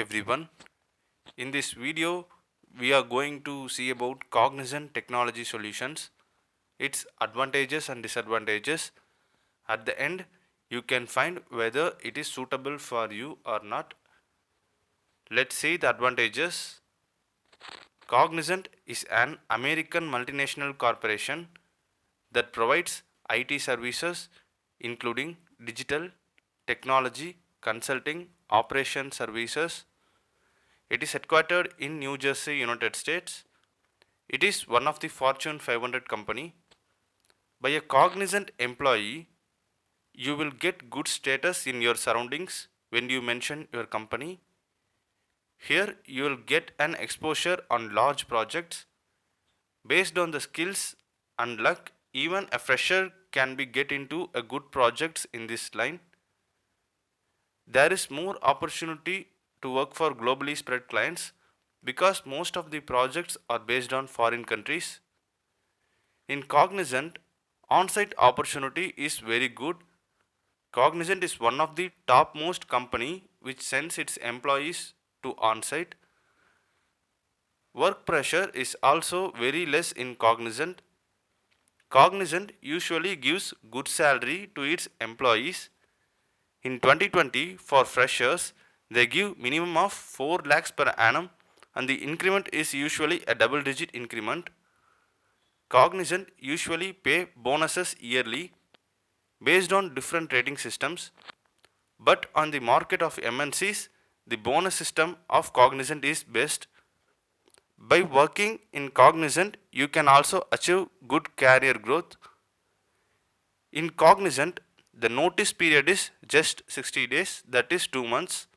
everyone. In this video, we are going to see about Cognizant Technology Solutions, its advantages and disadvantages. At the end, you can find whether it is suitable for you or not. Let's see the advantages. Cognizant is an American multinational corporation that provides IT services including digital, technology, consulting, operation services. It is headquartered in New Jersey, United States. It is one of the Fortune 500 company. By a Cognizant employee, you will get good status in your surroundings when you mention your company. Here you will get an exposure on large projects based on the skills and luck. Even a fresher can be get into a good projects in this line. There is more opportunity to work for globally spread clients because most of the projects are based on foreign countries. In Cognizant, on-site opportunity is very good. Cognizant is one of the topmost company which sends its employees to on-site. Work pressure is also very less in Cognizant. Cognizant usually gives good salary to its employees. In 2020, for freshers, they give minimum of 4 lakhs per annum and the increment is usually a double digit increment. Cognizant usually pay bonuses yearly based on different rating systems, but on the market of MNCs, the bonus system of Cognizant is best. By working in Cognizant, you can also achieve good career growth. In Cognizant, the notice period is just 60 days, that is 2 months.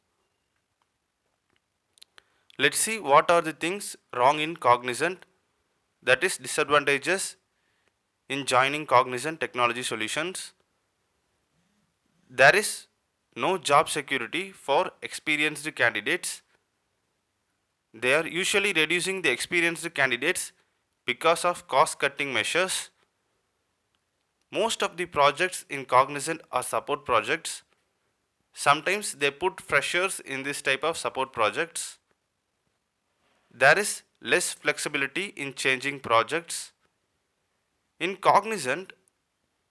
Let's see what are the things wrong in Cognizant, that is disadvantages in joining Cognizant Technology Solutions. There is no job security for experienced candidates. They are usually reducing the experienced candidates because of cost cutting measures. Most of the projects in Cognizant are support projects. Sometimes they put freshers in this type of support projects. There is less flexibility in changing projects. In Cognizant,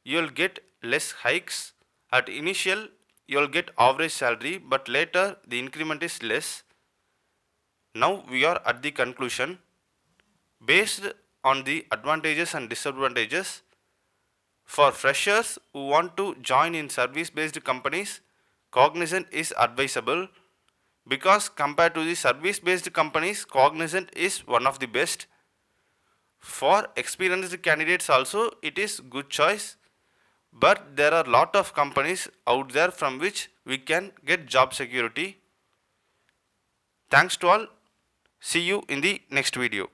you'll get less hikes. At initial, you'll get average salary, but later the increment is less. Now we are at the conclusion. Based on the advantages and disadvantages, for freshers who want to join in service-based companies, Cognizant is advisable because compared to the service-based companies, Cognizant is one of the best. For experienced candidates also, it is good choice. But there are lot of companies out there from which we can get job security. Thanks to all. See you in the next video.